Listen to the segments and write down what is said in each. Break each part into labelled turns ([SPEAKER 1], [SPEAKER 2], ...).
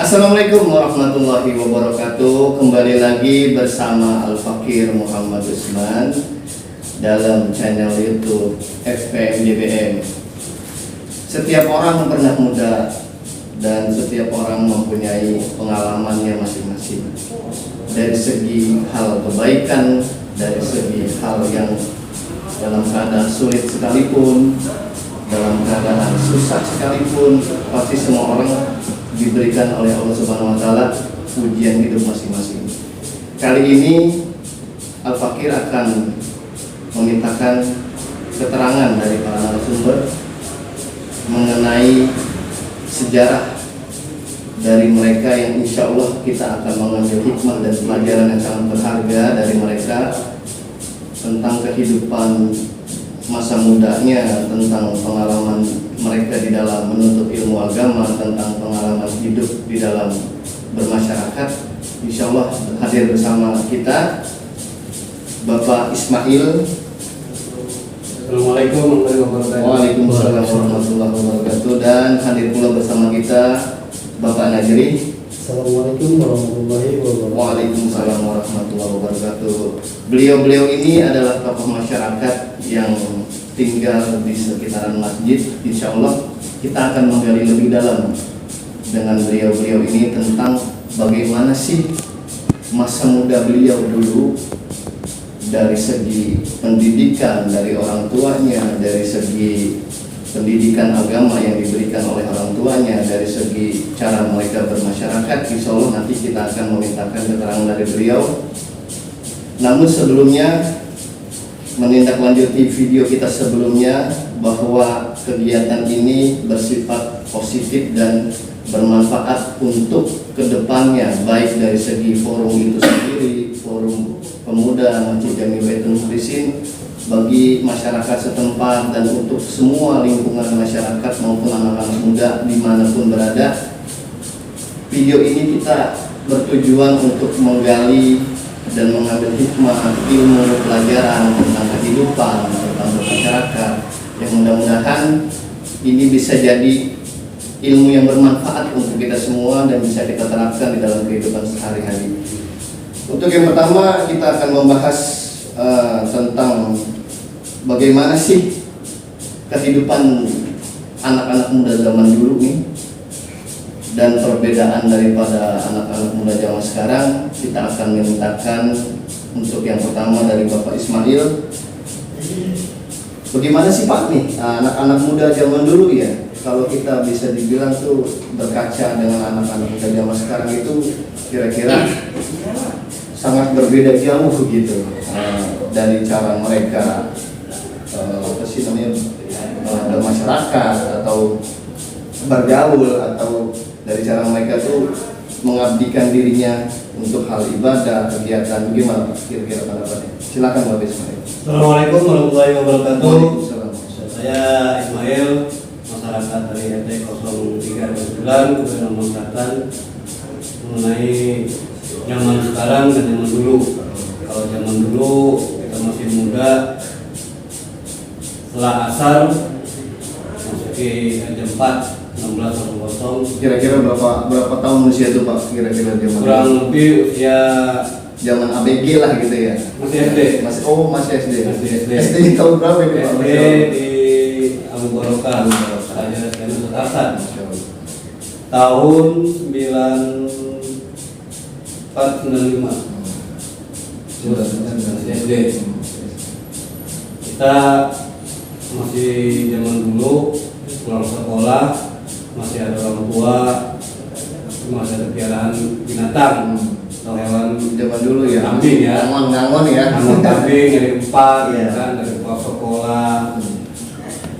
[SPEAKER 1] Assalamualaikum warahmatullahi wabarakatuh. Kembali lagi bersama Al-Fakir Muhammad Usman dalam channel YouTube FPMJBM. Setiap orang pernah muda dan setiap orang mempunyai pengalamannya masing-masing. Dari segi hal kebaikan, dari segi hal yang dalam keadaan sulit sekalipun, dalam keadaan susah sekalipun, pasti semua orang diberikan oleh Allah Subhanahu wa taala ujian hidup masing-masing. Kali ini Al-Fakir akan memintakan keterangan dari para narasumber mengenai sejarah dari mereka yang insya Allah kita akan mengambil hikmah dan pelajaran yang sangat berharga dari mereka tentang kehidupan masa mudanya, tentang pengalaman mereka di dalam menuntut ilmu agama, tentang pengalaman hidup di dalam bermasyarakat. Insya Allah hadir bersama kita Bapak Ismail.
[SPEAKER 2] Assalamualaikum warahmatullahi wabarakatuh.
[SPEAKER 1] Waalaikumsalam warahmatullahi wabarakatuh. Dan hadir pula bersama kita Bapak Najri.
[SPEAKER 2] Assalamualaikum warahmatullahi wabarakatuh.
[SPEAKER 1] Waalaikumsalam warahmatullahi wabarakatuh. Beliau-beliau ini adalah tokoh masyarakat yang tinggal di sekitaran masjid. Insya Allah kita akan menggali lebih dalam dengan beliau-beliau ini tentang bagaimana sih masa muda beliau dulu, dari segi pendidikan dari orang tuanya, dari segi pendidikan agama yang diberikan oleh orang tuanya, dari segi cara mereka bermasyarakat. Insya Allah nanti kita akan memintakan keterangan dari beliau. Namun sebelumnya, menindaklanjuti video kita sebelumnya, bahwa kegiatan ini bersifat positif dan bermanfaat untuk kedepannya, baik dari segi forum itu sendiri, forum pemuda Masjid Jami Baitul Mukhlisin, bagi masyarakat setempat, dan untuk semua lingkungan masyarakat maupun anak-anak muda dimanapun berada. Video ini kita bertujuan untuk menggali dan mengambil hikmah, ilmu, pelajaran tentang kehidupan, tentang masyarakat, yang mudah-mudahan ini bisa jadi ilmu yang bermanfaat untuk kita semua dan bisa kita terapkan di dalam kehidupan sehari-hari. Untuk yang pertama, kita akan membahas tentang bagaimana sih kehidupan anak-anak muda zaman dulu nih, dan perbedaan daripada anak-anak muda zaman sekarang. Kita akan memintakan untuk yang pertama dari Bapak Ismail. Bagaimana sih Pak nih anak-anak muda zaman dulu ya? Kalau kita bisa dibilang tuh berkaca dengan anak-anak muda zaman sekarang itu kira-kira sangat berbeda jauh gitu, dari cara mereka bermasyarakat atau bergaul, atau dari cara mereka tuh mengabdikan dirinya untuk hal ibadah, kegiatan. Gimana Pak kira-kira pendapatnya? Silakan Bapak Ismail.
[SPEAKER 2] Assalamualaikum warahmatullahi wabarakatuh.
[SPEAKER 1] Waalaikumsalam.
[SPEAKER 2] Saya Ismail, masyarakat dari RT 03 Kebetulan Kebetulan Selatan, mengenai zaman sekarang dan zaman dulu. Kalau zaman dulu kita masih muda, setelah asar masuki jam 4 16.00.
[SPEAKER 1] Kira-kira berapa tahun usia itu Pak? Kira-kira zaman
[SPEAKER 2] Kurang lebih usia
[SPEAKER 1] zaman ABG lah gitu ya.
[SPEAKER 2] masih SD.
[SPEAKER 1] Masih SD.
[SPEAKER 2] Masih SD.
[SPEAKER 1] SD di tahun berapa itu Pak?
[SPEAKER 2] SD di Abu Barokah, saja saya Selatan. Tahun 9495. Masih SD. Kita masih zaman dulu pulang sekolah, masih ada orang tua, masih ada piaraan binatang atau hewan
[SPEAKER 1] Zaman dulu ya.
[SPEAKER 2] kambing ya.
[SPEAKER 1] Ngangon ya.
[SPEAKER 2] Namun kambing dari empat,
[SPEAKER 1] Iya.
[SPEAKER 2] kan dari empat sekolah,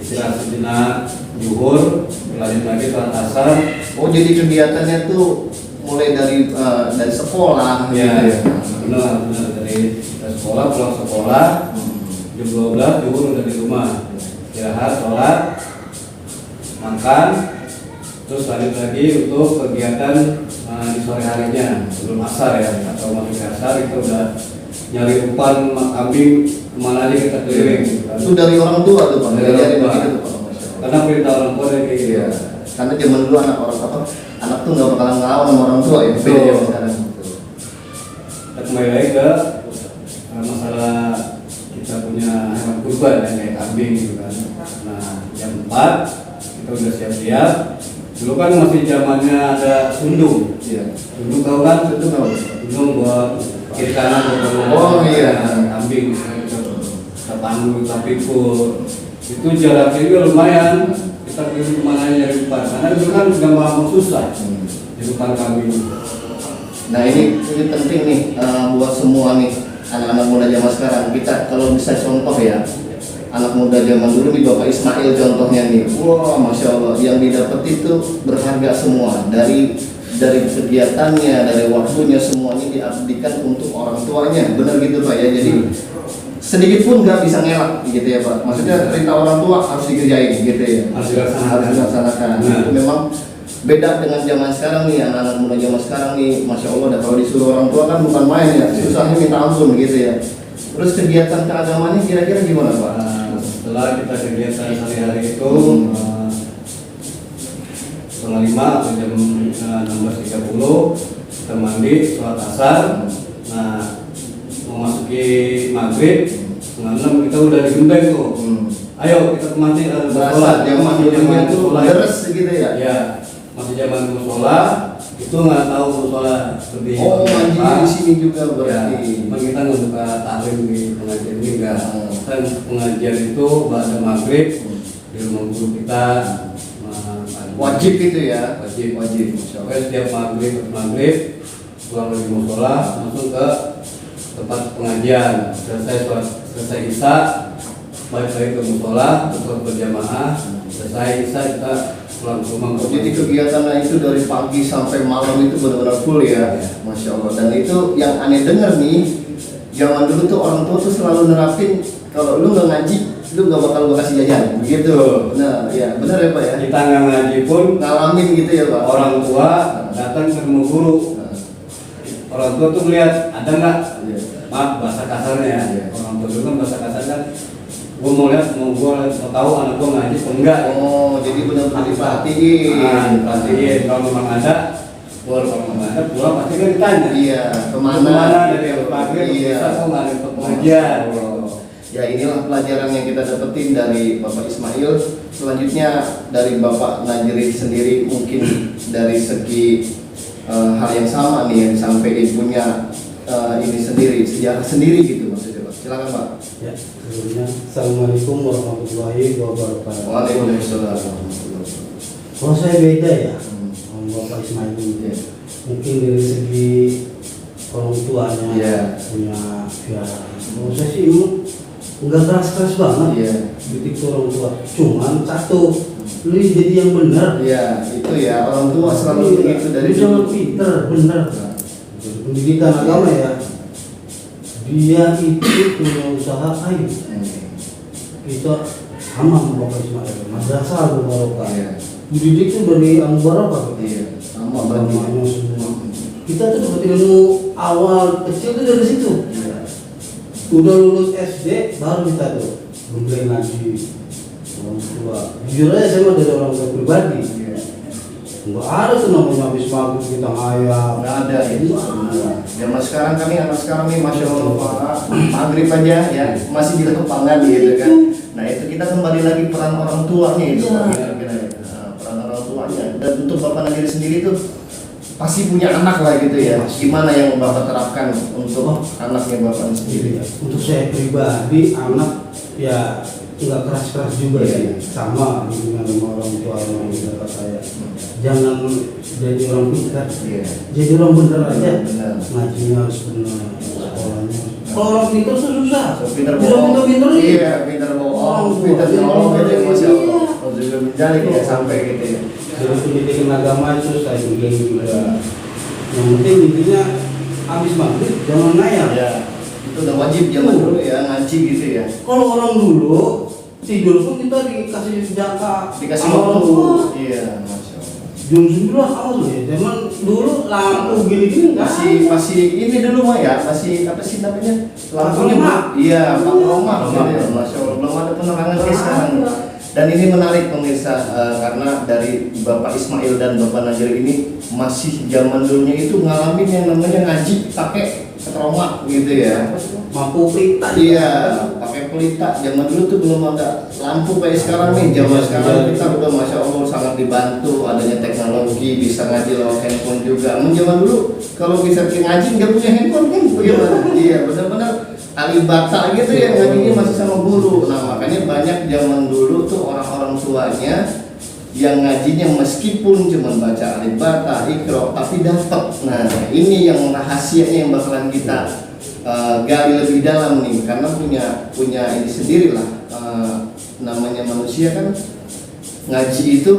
[SPEAKER 2] istirahat sejenak, zuhur, lanjut lagi sholat asar.
[SPEAKER 1] Oh, jadi kegiatannya tuh mulai dari sekolah gitu
[SPEAKER 2] Ya,
[SPEAKER 1] ya.
[SPEAKER 2] benar dari kita sekolah, pulang sekolah, jam 12 zuhur udah di rumah, istirahat, sholat, makan, terus lanjut lagi untuk kegiatan di sore harinya sebelum asar ya, atau masuk asar itu udah nyari umpan kambing kemana aja kita keliling.
[SPEAKER 1] Itu dari orang tua tuh Pak.
[SPEAKER 2] Dari orang tua.
[SPEAKER 1] Begitu tuh Pak. Masya Allah.
[SPEAKER 2] Karena perintah orang tua dari kayak gitu.
[SPEAKER 1] Iya. Karena zaman dulu anak tuh nggak bakalan ngelawan sama orang tua ya. Beda zaman sekarang.
[SPEAKER 2] Kita kembali lagi ke masalah kita punya hewan kurban ya, kayak kambing gitu kan. Nah, jam 4 kita udah siap-siap. Dulu kan masih zamannya ada undung.
[SPEAKER 1] Iya.
[SPEAKER 2] Undung tahu kan?
[SPEAKER 1] Itu tahu.
[SPEAKER 2] Undung buat kiri kanan buat
[SPEAKER 1] Oh, iya.
[SPEAKER 2] kambing. Kita panggul, kita pikul. Itu jaraknya juga lumayan. Kita pergi kemana nyari depan. Karena itu kan gampang susah di depan kambing.
[SPEAKER 1] Nah ini penting nih buat semua nih anak-anak muda zaman sekarang. Kita kalau bisa contoh ya, anak muda zaman dulu nih Bapak Ismail contohnya nih. Wah, Masya Allah, yang didapat itu berharga semua. Dari kegiatannya, dari waktunya, semuanya diabdikan untuk orang tuanya. Benar gitu Pak ya. Jadi sedikit pun nggak bisa ngelak gitu ya Pak. Maksudnya perintah orang tua harus dikerjain gitu ya. Harus dilaksanakan.
[SPEAKER 2] Nah.
[SPEAKER 1] Itu memang beda dengan zaman sekarang nih, anak-anak muda zaman sekarang nih, Masya Allah, dan kalau disuruh orang tua kan bukan main ya, susahnya minta ampun gitu ya. Terus kegiatan keagamannya kira-kira gimana Pak?
[SPEAKER 2] Setelah kita kegiatan sehari-hari itu setengah 5 atau jam 16.30 kita mandi, sholat asar. Nah, memasuki maghrib setengah 6 kita udah digembeng tuh. Ayo kita ke masjid ada sholat.
[SPEAKER 1] Masih zaman itu deres gitu ya?
[SPEAKER 2] Ya, masih zaman musola itu nggak tahu musola seperti
[SPEAKER 1] Oh, mandi di sini juga berarti.
[SPEAKER 2] Ya, kita nggak buka taklim di pengajian ini enggak. Kan pengajian itu pada maghrib di rumah guru kita.
[SPEAKER 1] Wajib itu ya?
[SPEAKER 2] Wajib.
[SPEAKER 1] Masya Allah.
[SPEAKER 2] Setiap maghrib pulang dari musola langsung ke tempat pengajian. Selesai isya balik lagi ke musola untuk berjamaah. Selesai isya kita pulang ke rumah.
[SPEAKER 1] Jadi kegiatannya itu dari pagi sampai malam itu benar-benar full ya, Masya Allah. Dan itu yang aneh dengar nih, zaman dulu tuh orang tua tuh selalu nerapin kalau lu nggak ngaji, lu nggak bakal gua kasih jajan, begitu. Nah, ya benar ya Pak ya.
[SPEAKER 2] Kita nggak ngaji pun
[SPEAKER 1] Ngalamin gitu ya Pak.
[SPEAKER 2] orang tua datang ke rumah guru. Orang tua tuh melihat ada nggak, maaf bahasa kasarnya. Orang tua dulu kan bahasa kasar kan. Gue mau tahu anak gue ngaji atau enggak.
[SPEAKER 1] Oh, jadi benar-benar diperhatiin.
[SPEAKER 2] Diperhatiin. Kalau memang ada, kalau memang ada pulang pasti kan ditanya.
[SPEAKER 1] Iya, kemana?
[SPEAKER 2] Dari pagi
[SPEAKER 1] Iya.
[SPEAKER 2] bisa kok nggak ada pengajian.
[SPEAKER 1] Ya inilah pelajaran yang kita dapetin dari Bapak Ismail. Selanjutnya dari Bapak Najri sendiri, mungkin dari segi hal yang sama nih yang disampaikan punya ini sendiri, sejarah sendiri gitu maksudnya Pak. Silakan Pak.
[SPEAKER 3] Ya, sebelumnya Assalamualaikum warahmatullahi wabarakatuh.
[SPEAKER 1] Waalaikumsalam.
[SPEAKER 3] Kalau saya beda ya, sama Bapak Ismail ini.
[SPEAKER 1] Ya.
[SPEAKER 3] Mungkin dari segi orang tuanya
[SPEAKER 1] Ya.
[SPEAKER 3] punya ya. Kalau saya sih enggak keras-keras banget.
[SPEAKER 1] Iya.
[SPEAKER 3] Didik orang tua. Cuman satu, lu jadi yang benar.
[SPEAKER 1] Ya, itu ya orang tua selalu begitu dari
[SPEAKER 3] lu jangan pinter, benar. Pendidikan agama ya. Dia itu punya usaha kayu. Kita sama Bapak Ismail, madrasah Al-Barokah.
[SPEAKER 1] Iya.
[SPEAKER 3] Dididik itu dari Al-Barokah.
[SPEAKER 1] Iya. Sama
[SPEAKER 3] Agamanya
[SPEAKER 1] berarti.
[SPEAKER 3] semua. Kita tuh dapat ilmu awal kecil tuh dari situ.
[SPEAKER 1] Iya.
[SPEAKER 3] Udah lulus SD baru kita tuh gembleng ngaji orang tua. Jujur aja saya mah dari orang tua pribadi.
[SPEAKER 1] Iya.
[SPEAKER 3] Enggak ada tuh namanya habis maghrib kita ngayap.
[SPEAKER 1] Nggak ada itu. Zaman sekarang kami anak sekarang nih Masya Allah Pak, maghrib aja ya masih di lapangan gitu kan. Nah itu kita kembali lagi peran orang tuanya itu Pak. Peran orang tuanya. Dan untuk Bapak Najri sendiri tuh pasti punya anak lah gitu ya. Gimana yang Bapak terapkan untuk anaknya Bapak sendiri?
[SPEAKER 3] Untuk saya pribadi anak ya nggak keras-keras juga
[SPEAKER 1] Iya.
[SPEAKER 3] ya, sama dengan orang tua yang dekat saya. Jangan jadi orang pintar,
[SPEAKER 1] Iya.
[SPEAKER 3] jadi orang bener aja.
[SPEAKER 1] Benar.
[SPEAKER 3] Ngajinya harus benar, sekolahnya. Kalau orang pintar tuh susah.
[SPEAKER 1] Pintar
[SPEAKER 3] Bisa
[SPEAKER 1] bohong.
[SPEAKER 3] pintar-pintar nih.
[SPEAKER 1] Iya, pintar bohong, pintar nyolong gitu ya Masya Allah. Kalau juga menjadi ya sampai gitu ya.
[SPEAKER 3] Jadi pendidikan agama itu saya bikin juga. Yang penting intinya habis maghrib jangan ngayal.
[SPEAKER 1] Ya, itu udah wajib zaman dulu ya ngaji gitu ya.
[SPEAKER 3] Kalau orang dulu tidur pun kita dikasih jaka,
[SPEAKER 1] Dikasih
[SPEAKER 3] sama orang
[SPEAKER 1] waktu.
[SPEAKER 3] tua.
[SPEAKER 1] Iya, Masya Allah.
[SPEAKER 3] Jam 9 harus ya. Zaman dulu lampu gini-gini enggak.
[SPEAKER 1] Masih ini dulu mah ya, masih apa sih namanya? Lampunya
[SPEAKER 3] Pakai mak.
[SPEAKER 1] iya, pakai
[SPEAKER 3] Iya.
[SPEAKER 1] romak gitu ya. Masya Allah, belum ada penerangan kayak sekarang. Dan ini menarik pemirsa, karena dari Bapak Ismail dan Bapak Najir ini masih zaman dulunya itu ngalamin yang namanya ngaji pakai ketromak gitu ya.
[SPEAKER 3] Mampu pelita.
[SPEAKER 1] Iya, pakai pelita. Zaman dulu tuh belum ada lampu kayak sekarang nih. Zaman sekarang kita udah masya Allah sangat dibantu adanya teknologi, bisa ngaji lewat handphone juga. Zaman dulu kalau bisa ngaji nggak punya handphone kan bagaimana? Iya, benar-benar alibata gitu ya, ngajinya masih sama guru. Nah makanya banyak zaman dulu tuh orang-orang tuanya yang ngajinya meskipun cuma baca alibata, ikro, tapi dapat. Nah ini yang rahasianya yang bakalan kita gali lebih dalam nih, karena punya ini sendiri lah. Namanya manusia kan ngaji itu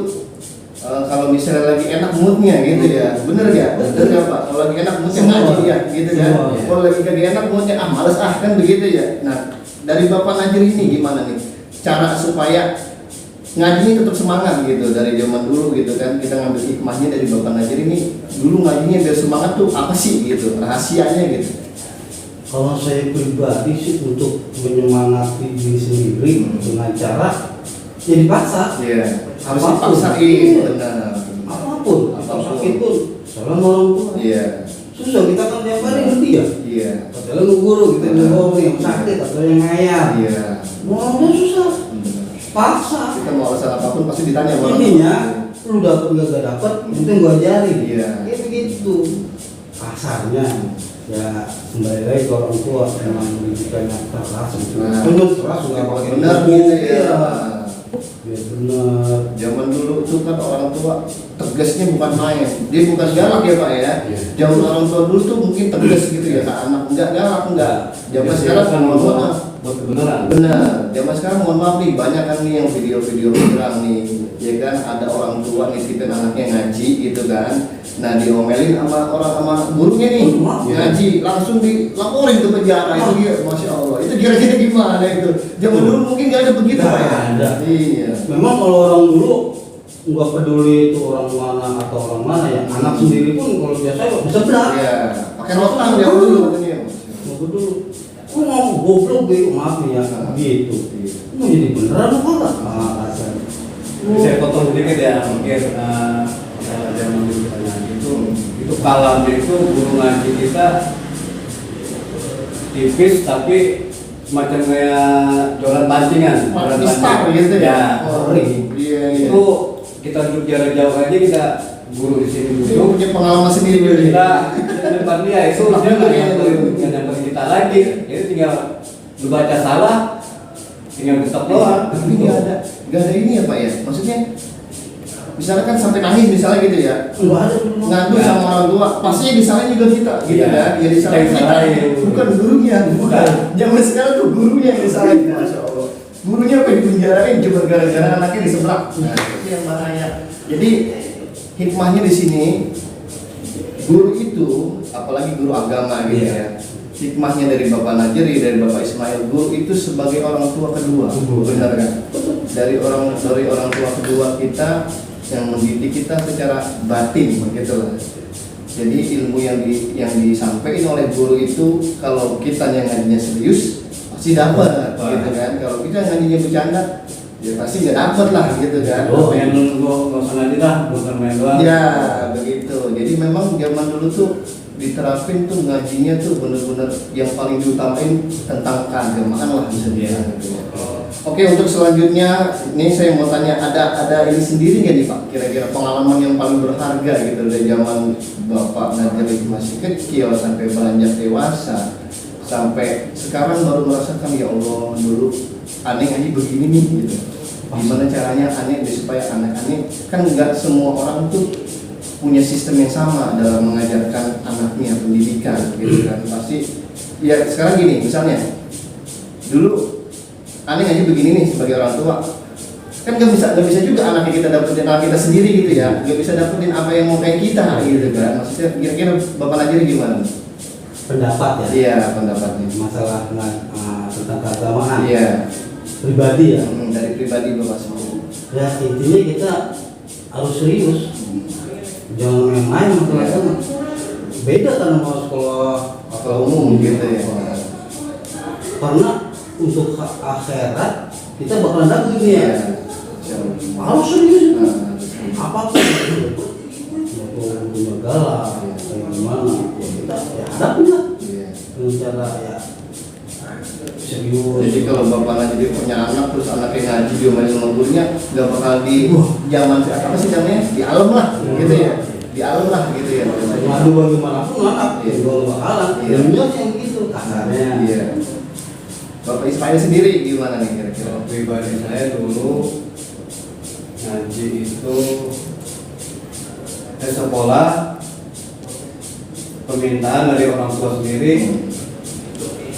[SPEAKER 1] kalau misalnya lagi enak moodnya gitu ya, bener ya Pak? Kalau lagi enak moodnya ngaji ya, gitu kan? Kalau lagi gak enak moodnya males kan begitu ya. Nah dari Bapak Najir ini gimana nih cara supaya ngajinya tetap semangat gitu dari zaman dulu gitu kan? Kita ngambil hikmahnya dari Bapak Najir ini, dulu ngajinya biar semangat tuh apa sih gitu, rahasianya gitu?
[SPEAKER 3] Kalau saya pribadi sih untuk menyemangati diri sendiri dengan cara ya dipaksa.
[SPEAKER 1] Iya. Harus
[SPEAKER 3] Apapun.
[SPEAKER 1] dipaksain, benar.
[SPEAKER 3] Apapun, atau
[SPEAKER 1] Apapun.
[SPEAKER 3] sakit pun, salam orang tua.
[SPEAKER 1] Iya.
[SPEAKER 3] Susah kita kan tiap hari ngerti ya.
[SPEAKER 1] Iya.
[SPEAKER 3] Padahal lu guru kita ngomong yang sakit atau yang ngayal.
[SPEAKER 1] Iya.
[SPEAKER 3] Ngomongnya susah, paksa.
[SPEAKER 1] Kita mau alasan apapun pasti ditanya sama orang
[SPEAKER 3] Intinya
[SPEAKER 1] tua.
[SPEAKER 3] lu dapat gak dapat, penting gua ajarin.
[SPEAKER 1] Iya.
[SPEAKER 3] Kayak begitu. Kasarnya ya kembali lagi ke orang tua memang pendidikannya keras.
[SPEAKER 1] Nah,
[SPEAKER 3] Keras nggak pakai
[SPEAKER 1] benar
[SPEAKER 3] buku,
[SPEAKER 1] gitu ya.
[SPEAKER 3] Ya benar.
[SPEAKER 1] Zaman dulu tuh kan orang tua tegasnya bukan main, dia bukan galak ya Pak ya.
[SPEAKER 2] Iya.
[SPEAKER 1] Zaman orang tua dulu tuh mungkin tegas gitu ya, nah, anak enggak galak enggak. Zaman sekarang
[SPEAKER 2] kan
[SPEAKER 1] mohon maaf.
[SPEAKER 2] buat kebenaran.
[SPEAKER 1] Benar, zaman sekarang mohon maaf nih, banyak kan nih yang video-video viral nih, ya kan ada orang tua nitipin anaknya ngaji gitu kan. Nah diomelin sama gurunya nih, ngaji langsung dilaporin ke penjara. Itu dia, masya Allah. Itu kira-kira gimana itu? Zaman dulu mungkin nggak ada begitu
[SPEAKER 3] Nggak
[SPEAKER 1] Pak ya?
[SPEAKER 3] ada.
[SPEAKER 1] Iya.
[SPEAKER 3] Memang kalau orang dulu nggak peduli itu orang mana atau orang mana ya, anak sendiri pun kalau biasa bisa berat.
[SPEAKER 1] Iya. Pakai rotan ya dulu katanya.
[SPEAKER 3] Nggak peduli. Oh mau goblok gitu, maaf nih ya, gitu. Mau jadi beneran apa enggak?
[SPEAKER 2] Saya potong sedikit ya, mungkin zaman dulu kita ngaji itu kalamnya itu guru ngaji kita tipis tapi semacam kayak jualan pancingan, jualan
[SPEAKER 1] Pistar gitu ya.
[SPEAKER 2] Ya,
[SPEAKER 1] Oh, iya.
[SPEAKER 2] itu kita duduk jarak jauh aja kita guru di sini
[SPEAKER 1] Itu
[SPEAKER 2] duduk.
[SPEAKER 1] punya pengalaman sendiri.
[SPEAKER 2] Kita di depan dia itu dia nggak nyamperin kita lagi, jadi tinggal lu baca salah, tinggal ketok doang.
[SPEAKER 1] Tapi nggak ada ini ya Pak ya. Maksudnya misalkan sampai nangis misalnya gitu ya.
[SPEAKER 3] Nggak ada dulu.
[SPEAKER 1] Ngadu sama orang tua, pastinya disalahin juga kita, gitu
[SPEAKER 2] Iya.
[SPEAKER 1] kan? Ya disalahin
[SPEAKER 2] Kita
[SPEAKER 1] kita,
[SPEAKER 2] yang disalahin.
[SPEAKER 1] bukan gurunya, bukan. Zaman sekarang tuh gurunya yang disalahin, masya Allah. Gurunya apa dipenjarain cuma gara-gara anaknya di sebelah. Nah, itu yang bahaya. Jadi hikmahnya di sini, guru itu, apalagi guru agama gitu ya. Hikmahnya dari Bapak Najiri, dari Bapak Ismail, guru itu sebagai orang tua kedua, benar kan? Dari orang tua kedua kita yang mendidik kita secara batin begitu lah. Jadi ilmu yang disampaikan oleh guru itu kalau kita yang ngajinya serius pasti dapat gitu kan. Kalau kita ngajinya bercanda ya pasti nggak dapat lah gitu kan.
[SPEAKER 2] Oh, yang nggak usah ngaji lah, bukan main doang.
[SPEAKER 1] Ya begitu. Jadi memang zaman dulu tuh diterapin tuh ngajinya tuh bener-bener yang paling diutamain tentang keagamaan lah bisa dibilang gitu ya. Oke, untuk selanjutnya ini saya mau tanya ada ini sendiri nggak nih Pak? Kira-kira pengalaman yang paling berharga gitu dari zaman Bapak Najir masih kecil sampai beranjak dewasa sampai sekarang baru merasakan ya Allah dulu aneh aja begini nih gitu. Gimana caranya aneh supaya anak-anak kan nggak semua orang tuh punya sistem yang sama dalam mengajarkan anaknya pendidikan gitu kan. Pasti ya sekarang gini misalnya dulu aneh aja begini nih sebagai orang tua kan nggak bisa juga anaknya kita dapetin anak kita sendiri gitu ya, nggak bisa dapetin apa yang mau kayak kita gitu kan. Maksudnya kira-kira Bapak Najir gimana?
[SPEAKER 3] Pendapat ya.
[SPEAKER 1] Iya pendapatnya.
[SPEAKER 3] Masalah tentang keagamaan.
[SPEAKER 1] Iya.
[SPEAKER 3] Pribadi ya.
[SPEAKER 1] Dari pribadi Bapak sendiri.
[SPEAKER 3] Ya intinya kita harus serius. Jangan main-main masalah agama. Beda kan sama sekolah
[SPEAKER 1] umum gitu ya.
[SPEAKER 3] Karena untuk akhirat kita bakalan dapat dunia. Harus serius itu.
[SPEAKER 1] Nah,
[SPEAKER 3] Apapun itu. Mau punya galak, kayak gimana? Ya kita ya hadapin lah.
[SPEAKER 1] iya.
[SPEAKER 3] Dengan cara ya serius.
[SPEAKER 1] Jadi kalau bapak ngaji punya anak terus anaknya ngaji dia main sama gurunya nggak bakal di zaman apa sih namanya di alam lah gitu ya, di alam lah gitu ya.
[SPEAKER 3] Ngadu bagaimanapun anak
[SPEAKER 1] Iya.
[SPEAKER 3] juga nggak bakalan.
[SPEAKER 1] Iya.
[SPEAKER 3] Dunia yang gitu kasarnya.
[SPEAKER 1] Iya. Bapak Ismail sendiri gimana nih kira-kira?
[SPEAKER 2] Kalau pribadi saya dulu ngaji itu sekolah permintaan dari orang tua sendiri,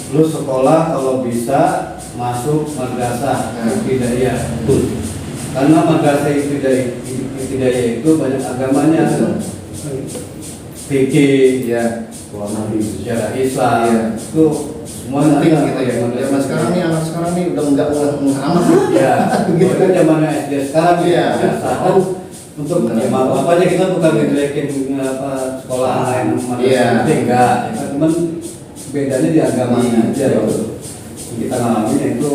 [SPEAKER 2] lu sekolah kalau bisa masuk madrasah ibtidaiyah. Karena madrasah ibtidaiyah itu banyak agamanya, fikih,
[SPEAKER 1] Iya.
[SPEAKER 2] sejarah Islam,
[SPEAKER 1] Iya.
[SPEAKER 2] itu semua
[SPEAKER 1] Penting
[SPEAKER 2] ada
[SPEAKER 1] gitu ya.
[SPEAKER 2] madrasah.
[SPEAKER 1] Zaman sekarang nih anak sekarang nih udah nggak amat.
[SPEAKER 2] Ya,
[SPEAKER 1] Gitu.
[SPEAKER 2] itu zaman SD sekarang
[SPEAKER 1] Iya.
[SPEAKER 2] biasa kan untuk ya maaf apa aja kita bukan ngejelekin apa sekolah lain
[SPEAKER 1] Iya.
[SPEAKER 2] enggak, ya kan, cuman bedanya di agamanya aja
[SPEAKER 1] Iya.
[SPEAKER 2] gitu. Yang kita ngalamin yaitu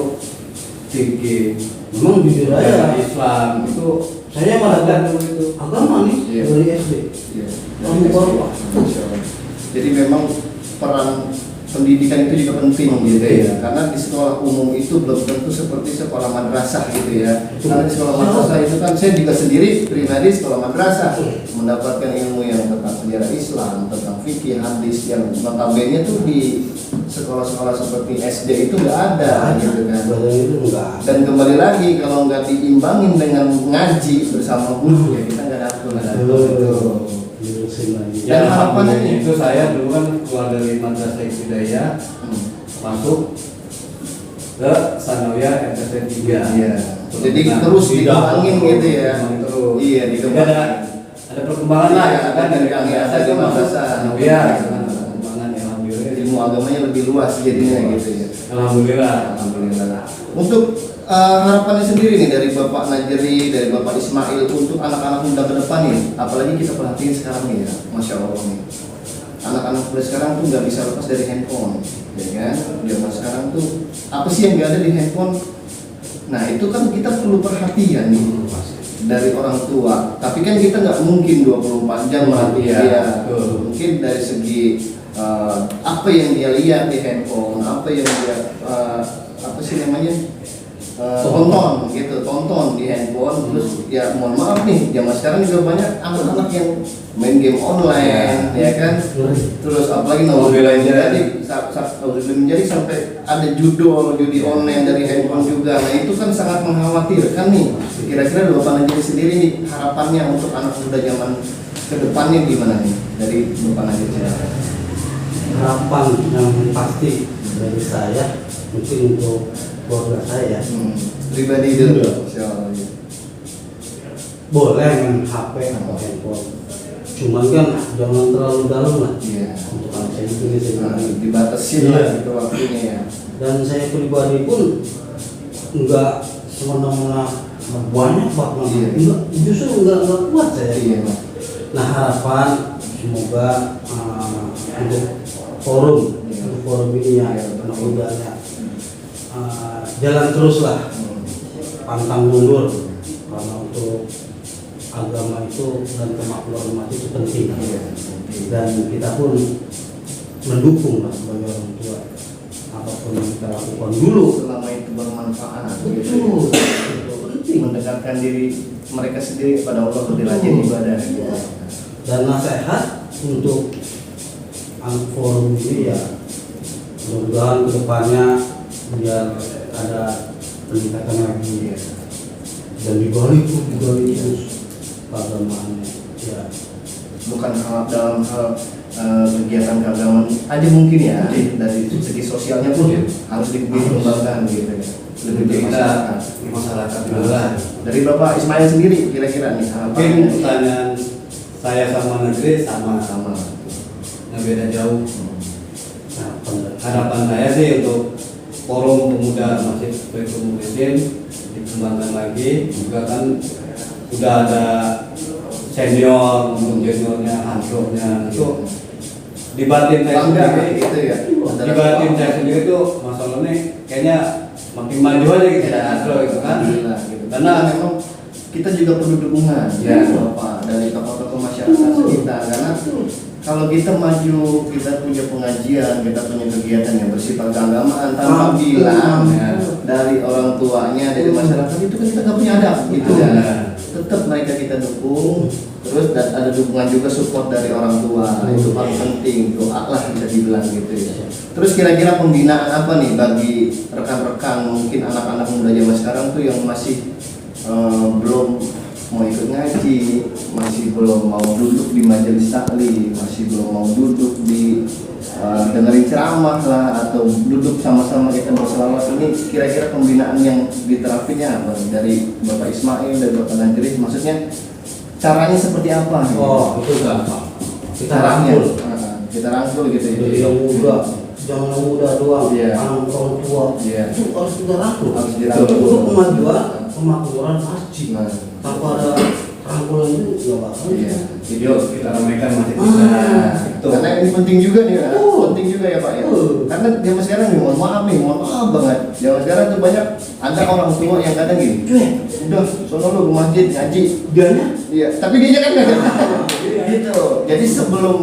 [SPEAKER 2] fikih,
[SPEAKER 3] Memang jujur
[SPEAKER 2] sejarah
[SPEAKER 3] aja.
[SPEAKER 2] Islam itu
[SPEAKER 3] Saya malah
[SPEAKER 2] ada dulu itu.
[SPEAKER 3] agama nih
[SPEAKER 1] Iya.
[SPEAKER 3] dari SD.
[SPEAKER 1] Iya.
[SPEAKER 3] Kamu baru.
[SPEAKER 1] Masya Allah. Jadi memang peran pendidikan itu juga penting gitu ya. Karena di sekolah umum itu belum tentu seperti sekolah madrasah gitu ya. Karena di sekolah madrasah itu kan saya juga sendiri pribadi sekolah madrasah mendapatkan ilmu yang tentang sejarah Islam, tentang fikih, hadis yang notabene tuh di sekolah-sekolah seperti SD itu nggak ada gitu kan.
[SPEAKER 3] Badan itu enggak.
[SPEAKER 1] Dan kembali lagi kalau nggak diimbangin dengan ngaji bersama guru ya kita nggak dapet.
[SPEAKER 3] Betul. Diurusin lagi.
[SPEAKER 1] Dan
[SPEAKER 2] Ya,
[SPEAKER 1] harapannya
[SPEAKER 2] alhamdulillah itu saya dulu kan keluar dari madrasah ibtidaiyah masuk ke Sanawiyah MTC 3.
[SPEAKER 1] Iya. Jadi terus dikembangin gitu ya.
[SPEAKER 2] Terus.
[SPEAKER 1] Iya,
[SPEAKER 2] Jadi
[SPEAKER 1] dikembangin.
[SPEAKER 2] ada perkembangan lah
[SPEAKER 1] Iya,
[SPEAKER 2] kan dari
[SPEAKER 1] yang
[SPEAKER 2] madrasah
[SPEAKER 1] ada
[SPEAKER 2] itu masuk
[SPEAKER 1] madrasah.
[SPEAKER 2] Sanawiyah gitu kan. Perkembangan ya, alhamdulillah.
[SPEAKER 1] Ilmu agamanya lebih luas jadinya gitu ya.
[SPEAKER 2] Alhamdulillah.
[SPEAKER 1] Alhamdulillah. Untuk harapannya sendiri nih dari Bapak Najeri, dari Bapak Ismail untuk anak-anak muda ke depan nih, apalagi kita perhatiin sekarang nih ya, Masya Allah nih. Anak-anak muda sekarang tuh nggak bisa lepas dari handphone, ya kan? Zaman sekarang tuh apa sih yang nggak ada di handphone? Nah itu kan kita perlu perhatian nih dari orang tua. Tapi kan kita nggak mungkin 24 jam merhatikan
[SPEAKER 2] Iya,
[SPEAKER 1] dia.
[SPEAKER 2] betul.
[SPEAKER 1] Mungkin dari segi apa yang dia lihat di handphone, apa yang dia apa sih namanya tonton gitu, tonton di handphone. Terus ya mohon maaf nih, zaman sekarang juga banyak anak-anak yang main game online, ya kan. Terus apalagi menjadi sampai ada judi online dari handphone juga. Nah itu kan sangat mengkhawatirkan nih. Kira-kira Bapak Najib sendiri nih harapannya untuk anak muda zaman kedepannya gimana nih dari Bapak Najib?
[SPEAKER 3] Harapan yang pasti dari saya mungkin untuk keluarga saya
[SPEAKER 1] Pribadi dulu.
[SPEAKER 3] Iya.
[SPEAKER 1] Insyaallah.
[SPEAKER 3] boleh main HP atau handphone, cuman kan jangan terlalu dalam lah
[SPEAKER 1] Iya.
[SPEAKER 3] untuk anak saya itu nih saya
[SPEAKER 1] Nah,
[SPEAKER 3] bilang.
[SPEAKER 1] dibatasin
[SPEAKER 3] Iya.
[SPEAKER 1] lah gitu waktunya ya.
[SPEAKER 3] Dan saya pribadi pun enggak semena-mena banyak banget,
[SPEAKER 1] Iya.
[SPEAKER 3] enggak, justru enggak kuat saya.
[SPEAKER 1] Iya.
[SPEAKER 3] Nah harapan semoga untuk forum ini ya anak mudanya jalan terus lah, pantang mundur, karena untuk agama itu dan kemakmuran umat itu penting.
[SPEAKER 1] Iya.
[SPEAKER 3] Dan kita pun mendukung lah sebagai orang tua apapun yang kita lakukan dulu.
[SPEAKER 1] Selama itu bermanfaat
[SPEAKER 3] Betul,
[SPEAKER 1] gitu.
[SPEAKER 3] itu penting.
[SPEAKER 1] Mendekatkan diri mereka sendiri kepada Allah lebih rajin ibadah gitu.
[SPEAKER 3] Dan nasihat untuk anak forum ini ya mudah-mudahan kedepannya biar ada peningkatan lagi ya. Dan dibalik terus keagamaannya ya.
[SPEAKER 1] Bukan dalam hal kegiatan keagamaan aja mungkin ya, dari segi sosialnya pun harus dikembangkan gitu ya. Lebih ke masyarakat.
[SPEAKER 2] Masyarakat juga.
[SPEAKER 1] Dari Bapak Ismail sendiri kira-kira nih
[SPEAKER 2] Mungkin
[SPEAKER 1] harapannya
[SPEAKER 2] pertanyaan saya sama negeri sama
[SPEAKER 1] sama.
[SPEAKER 2] nggak beda jauh.
[SPEAKER 3] Nah, pada-
[SPEAKER 2] Harapan saya sih untuk forum pemuda Masjid Baitul Muhsin dikembangkan lagi, juga kan sudah ada senior, untuk juniornya, hancurnya itu di batin saya
[SPEAKER 1] Bangga
[SPEAKER 2] sendiri,
[SPEAKER 1] gitu ya.
[SPEAKER 2] di batin saya sendiri tuh masalahnya kayaknya makin maju aja gitu ya Astro itu kan.
[SPEAKER 1] Alhamdulillah gitu.
[SPEAKER 2] Karena
[SPEAKER 1] memang kita juga perlu dukungan
[SPEAKER 2] Ya.
[SPEAKER 1] dari Bapak, dari tokoh-tokoh masyarakat sekitar, karena kalau kita maju, kita punya pengajian, kita punya kegiatan yang bersifat keagamaan tanpa bilang
[SPEAKER 2] Ya.
[SPEAKER 1] dari orang tuanya, dari masyarakat itu kan kita nggak punya adab gitu
[SPEAKER 2] Ya.
[SPEAKER 1] ya. Tetap mereka kita dukung, terus dan ada dukungan juga support dari orang tua, itu paling penting, doa lah bisa dibilang gitu ya. Terus kira-kira pembinaan apa nih bagi rekan-rekan mungkin anak-anak muda zaman sekarang tuh yang masih belum mau ikut ngaji, masih belum mau duduk di majelis taklim, masih belum mau duduk di dengerin ceramah lah, atau duduk sama-sama kita berselawat, ini kira-kira pembinaan yang diterapinnya apa dari Bapak Ismail dan Bapak Najri, maksudnya caranya seperti apa?
[SPEAKER 3] Oh, itu gampang. Kita
[SPEAKER 1] Caranya,
[SPEAKER 3] rangkul.
[SPEAKER 1] kita rangkul gitu ya.
[SPEAKER 3] Dari yang muda, jangan yang muda doang.
[SPEAKER 1] Iya.
[SPEAKER 3] Anak orang tua.
[SPEAKER 1] Iya.
[SPEAKER 3] Itu harus kita rangkul.
[SPEAKER 1] Harus dirangkul.
[SPEAKER 3] Untuk kemajuan pemakmuran masjid.
[SPEAKER 1] Nah,
[SPEAKER 3] Tanpa ada rangkulan itu nggak bakal.
[SPEAKER 1] iya.
[SPEAKER 2] video kita ramaikan masih
[SPEAKER 3] Ah.
[SPEAKER 2] bisa. Itu.
[SPEAKER 1] Karena ini penting juga nih, ya. Penting juga ya Pak ya.
[SPEAKER 3] Oh.
[SPEAKER 1] Karena zaman sekarang nih, mohon maaf banget. Zaman sekarang tuh banyak ada orang tua yang kadang gini, udah, sono lu ke masjid ngaji.
[SPEAKER 3] Dianya
[SPEAKER 1] Iya, tapi dia kan nggak gitu. Jadi sebelum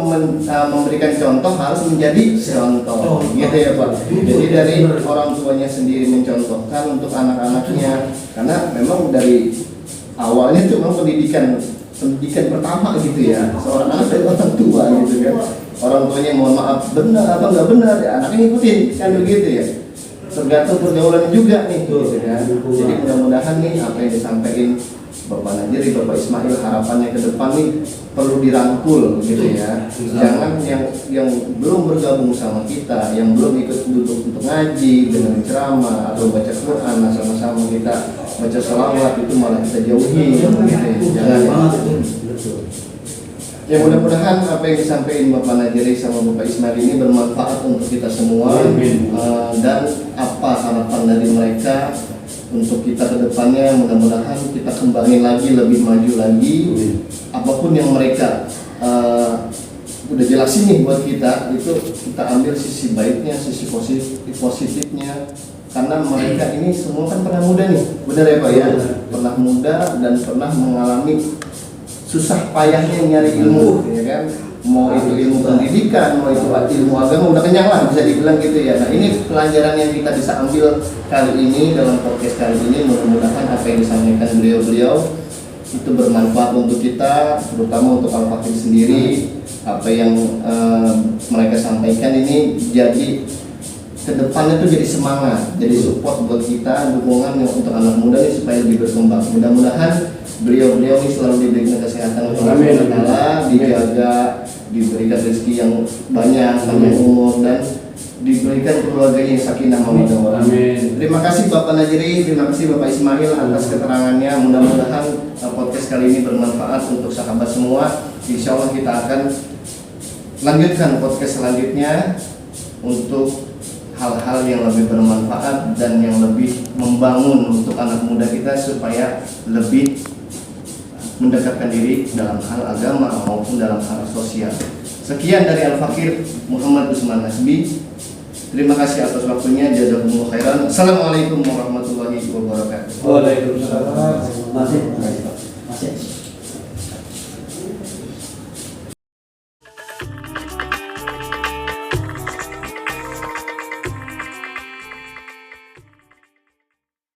[SPEAKER 1] memberikan contoh harus menjadi contoh, gitu ya Pak. Jadi dari orang tuanya sendiri mencontohkan untuk anak-anaknya, karena memang dari awalnya tuh memang pendidikan pertama gitu ya, seorang anak dari orang tua gitu kan. Orang tuanya mohon maaf benar apa nggak benar ya anaknya ngikutin kan begitu ya. Tergantung pergaulan juga nih gitu kan. Jadi mudah-mudahan nih apa yang disampaikan Bapak Najri, Bapak Ismail, harapannya ke depan nih perlu dirangkul gitu ya. Jangan yang belum bergabung sama kita, yang belum ikut duduk untuk ngaji dengan ceramah atau baca Quran, sama-sama kita baca selawat itu malah kita jauhi gitu ya. Jangan
[SPEAKER 3] banget
[SPEAKER 1] ya.
[SPEAKER 3] itu. Betul.
[SPEAKER 1] Ya mudah-mudahan apa yang disampaikan Bapak Najri sama Bapak Ismail ini bermanfaat untuk kita semua.
[SPEAKER 2] Amin.
[SPEAKER 1] Dan apa harapan dari mereka untuk kita ke depannya, mudah-mudahan kita kembangin lagi, lebih maju lagi. Apapun yang mereka udah jelasin nih buat kita, itu kita ambil sisi baiknya, sisi positifnya. Karena mereka ini semua kan pernah muda nih, benar ya Pak ya? Pernah muda dan pernah mengalami susah payahnya nyari ilmu, ya kan? Mau itu ilmu pendidikan, mau itu ilmu agama, udah kenyang lah bisa dibilang gitu ya. Nah ini pelajaran yang kita bisa ambil kali ini dalam podcast kali ini. Mudah-mudahan apa yang disampaikan beliau-beliau itu bermanfaat untuk kita, terutama untuk Al-Fakir sendiri. Apa yang mereka sampaikan ini jadi kedepannya tuh jadi semangat, jadi support buat kita, dukungan untuk anak muda ini supaya lebih berkembang. Mudah-mudahan beliau-beliau ini selalu diberikan kesehatan oleh Allah Taala, dijaga, diberikan rezeki yang banyak, panjang umur, dan diberikan keluarganya yang sakinah mawaddah warahmah.
[SPEAKER 2] Amin.
[SPEAKER 1] Terima kasih Bapak Najri, terima kasih Bapak Ismail atas keterangannya. Mudah-mudahan podcast kali ini bermanfaat untuk sahabat semua. Insya Allah kita akan lanjutkan podcast selanjutnya untuk hal-hal yang lebih bermanfaat dan yang lebih membangun untuk anak muda kita supaya lebih mendekatkan diri dalam hal agama maupun dalam hal sosial. Sekian dari Al-Fakir Muhammad Usman Nasbi. Terima kasih atas waktunya. Jazakumullah khairan. Assalamualaikum warahmatullahi wabarakatuh.
[SPEAKER 2] Waalaikumsalam.
[SPEAKER 3] Terima kasih.